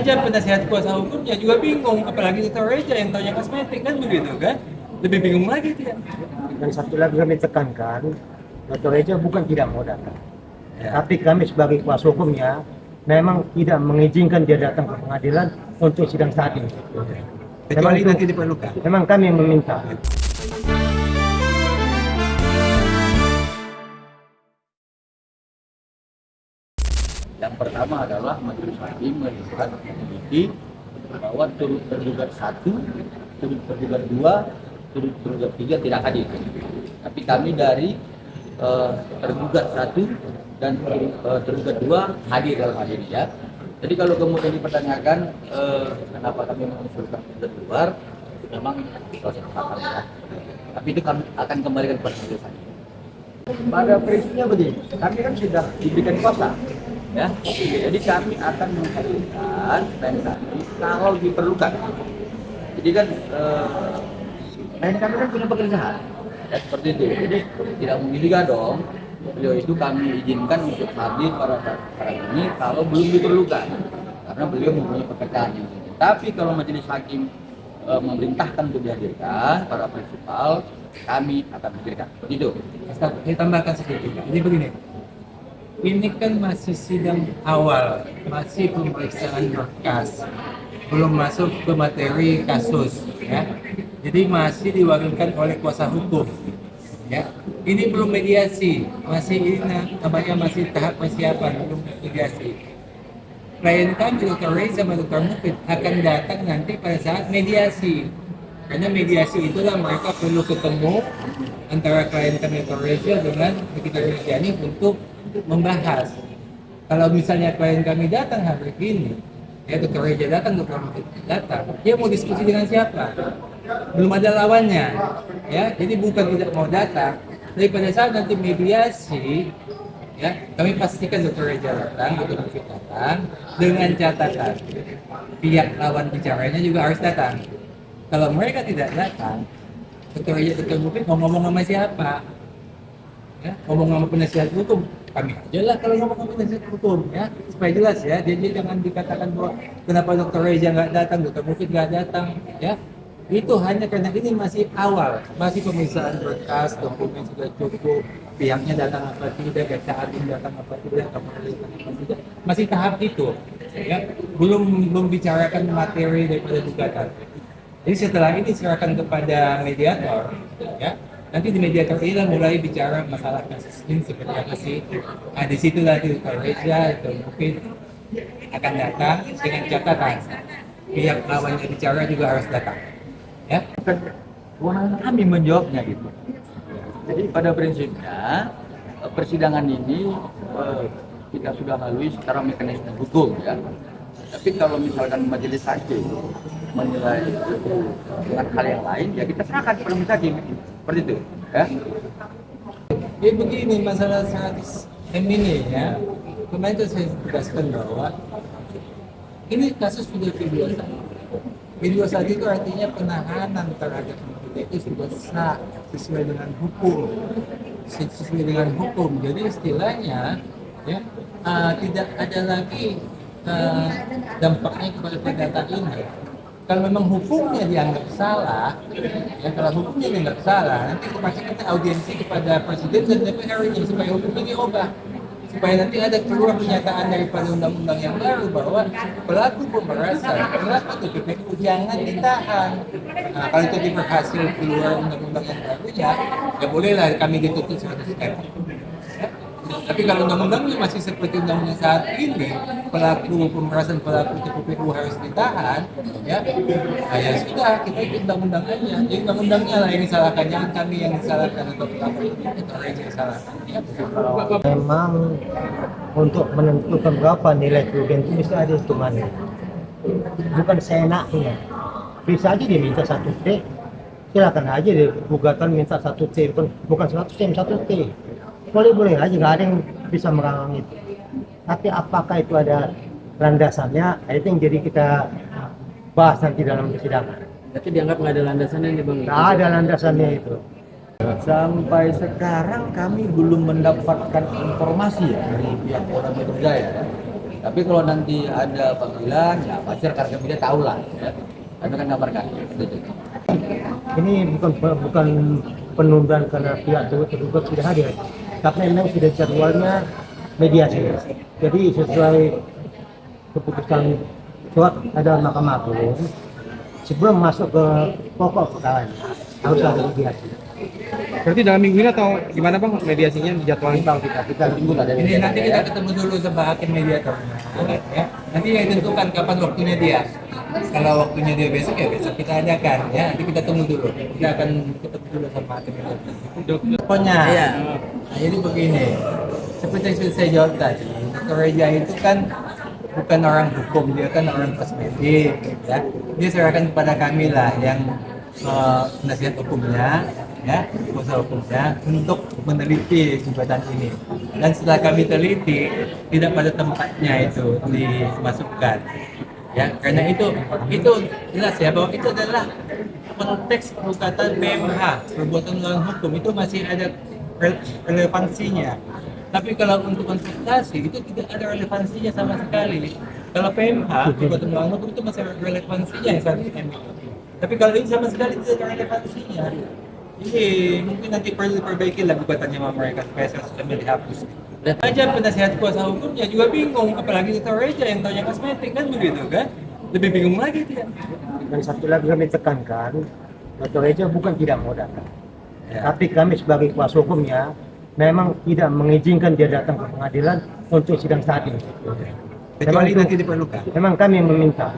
aja penasihat kuasa hukumnya juga bingung, apalagi Dr. Reja yang taunya kosmetik kan begitu kan, lebih bingung lagi dia. Dan satu lagi kami tekankan, Dr. Reza bukan tidak mau datang, Ya. tapi kami sebagai kuasa hukumnya memang tidak mengizinkan dia datang ke pengadilan untuk sidang saat ini. Kecuali itu- nanti diperlukan. Memang kami meminta. Yang pertama adalah majelis hakim melihat menyelidiki bahwa turut tergugat 1, turut tergugat 2, turut tergugat 3 tidak hadir. Tapi kami dari tergugat 1 dan tergugat 2 hadir dalam hal ini ya. Jadi kalau kemudian dipertanyakan kenapa kami mengusulkan tergugat luar, memang proses tahapan ya. Tapi itu kami akan kembalikan kepada majelis hakim. Pada prinsipnya begini, kami kan sudah diberikan kuasa, ya. Jadi kami akan menghadirkan klien kami kalau diperlukan. Jadi kan klien kami kan punya pekerjaan, ya seperti itu. Jadi tidak mungkin juga dong beliau itu kami izinkan untuk hadir pada saat ini kalau belum diperlukan, karena beliau mempunyai pekerjaan yang penting. Tapi kalau majelis hakim memerintahkan untuk dihadirkan para prinsipal, kami akan hadirkan. Itu. Saya tambahkan sedikit. Jadi begini, ini kan masih sidang awal, masih pemeriksaan berkas, belum masuk ke materi kasus, ya. Jadi masih diwakilkan oleh kuasa hukum, ya. Ini belum mediasi, masih ini namanya masih tahap persiapan, belum mediasi. Klien kami Dr. Reza sama Dr. Mufid akan datang nanti pada saat mediasi. Karena mediasi itulah mereka perlu ketemu antara klien kami Dr. Reza dengan Nikita Mirzani untuk membahas. Kalau misalnya klien kami datang hari ini, ya Dr. Reza datang, Dr. Mufid datang, dia mau diskusi dengan siapa? Belum ada lawannya, ya. Jadi bukan tidak mau datang, tapi pada saat nanti mediasi, ya, kami pastikan Dr. Reza datang, Dr. Mufid datang, dengan catatan pihak lawan bicaranya juga harus datang. Kalau mereka tidak datang, Dr. Reza, Dr. Mufid mau ngomong sama siapa? Ya, ngomong sama penasihat hukum, kami aja lah kalau ngomong sama penasihat hukum, ya, supaya jelas ya. Jadi jangan dikatakan bahwa kenapa Dr. Reza nggak datang, Dr. Mufid nggak datang, ya. Itu hanya karena ini masih awal, masih pemeriksaan berkas, dokumen sudah cukup, pihaknya datang apa tidak, jaksa agung datang apa tidak, kapolri datang apa tidak, masih tahap itu, ya, belum bicarakan materi daripada gugatan. Jadi setelah ini serahkan kepada mediator, ya, nanti di mediator ini mulai bicara masalah kasus ini seperti apa sih. Nah, di situ nanti Dr. Reza atau mungkin akan datang dengan catatan pihak lawannya bicara juga harus datang. Ya, Kewenangan kami menjawabnya gitu. Jadi pada prinsipnya persidangan ini kita sudah lalui secara mekanisme hukum ya. Tapi kalau misalkan majelis hakim menilai dengan hal yang lain, ya kita serahkan kepada majelis hakim seperti itu ya. jadi begini masalah 100 M ini ya, kemarin itu saya tegaskan bahwa ini kasus sudah P21. P21 itu artinya penahanan terhadap kita itu sudah sah sesuai dengan hukum, Jadi istilahnya ya tidak ada lagi dampaknya kepada perdata ini. Kalau memang hukumnya dianggap salah, ya kalau hukumnya dianggap salah, nanti pasti kita audiensi kepada Presiden dan DPR-nya supaya hukumnya diubah. Supaya nanti ada keluar pernyataan daripada undang-undang yang baru bahwa pelaku pemerasan, pelaku TPPU jangan ditahan. Nah, kalau itu berhasil keluar undang-undang yang barunya, ya bolehlah kami dituntut 100 M. Ya. Tapi kalau undang-undangnya masih seperti undang-undang saat ini, pelaku pemerasan, pelaku TPPU harus ditahan, ya, nah, ya sudah kita ikut undang-undang aja. Jadi undang-undangnya lah yang disalahkan, jangan kami yang disalahkan atau pelaku itu yang disalahkan. Ya. Memang untuk menentukan berapa nilai kerugian itu mesti ada hitungannya. Bukan seenaknya. Bisa aja dia minta 1T, silakan aja dia gugatan minta 1T, bukan 100 M, 1T. Boleh aja, nggak ada yang bisa melarang itu. Tapi apakah itu ada landasannya, itu yang jadi kita bahas nanti dalam persidangan. Tapi dianggap nggak ada landasannya nih Bang? Nggak ada landasannya itu. Sampai sekarang kami belum mendapatkan informasi ya dari pihak Polda Metro Jaya ya, Tapi kalau nanti ada panggilan, ya pasti rekan-rekan media tahu lah. Ya. Kami akan kabarkan. Ini bukan penundaan karena pihak tergugat sudah hadir, tapi memang sudah jadwalnya mediasi. Jadi sesuai keputusan surat ada Mahkamah Agung, sebelum masuk ke pokok perkara harus ada mediasi. Berarti dalam minggu ini atau gimana bang mediasinya dijadwalin? Kita tunggu ada Ini nanti kita ketemu dulu sama hakim mediator. Ya. Nanti yang tentukan kapan waktunya dia. Kalau waktunya dia besok ya besok kita adakan ya. Nanti kita tunggu dulu. Kita akan ketemu dulu sama hakim mediator. Pokoknya. Iya. Nah, jadi begini. Seperti yang sudah saya jawab tadi, Dr. Reja itu kan bukan orang hukum, dia kan orang kosmetik, ya. Dia serahkan kepada kami lah yang penasihat hukumnya, ya, kuasa hukumnya untuk meneliti gugatan ini. Dan setelah kami teliti, tidak pada tempatnya itu dimasukkan, ya. Karena itu jelas ya bahwa itu adalah konteks gugatan PMH, perbuatan melawan hukum itu masih ada relevansinya. Tapi kalau untuk konsultasi itu tidak ada relevansinya sama sekali. Kalau PMH, perbuatan melawan hukum itu masih ada relevansinya yang seharusnya. Tapi kalau ini sama sekali tidak ada relevansinya. Ini mungkin nanti perlu diperbaiki lah gugatannya sama mereka supaya sistemnya dihapus. Dan aja penasihat kuasa hukumnya juga bingung, apalagi Dr. Reja yang taunya kosmetik kan begitu kan? Lebih bingung lagi dia. Dan satu lagi kami tekankan, Dr. Reja bukan tidak mau datang, Ya. tapi kami sebagai kuasa hukumnya memang tidak mengizinkan dia datang ke pengadilan untuk sidang saat ini. Kecuali itu- nanti diperlukan. memang kami meminta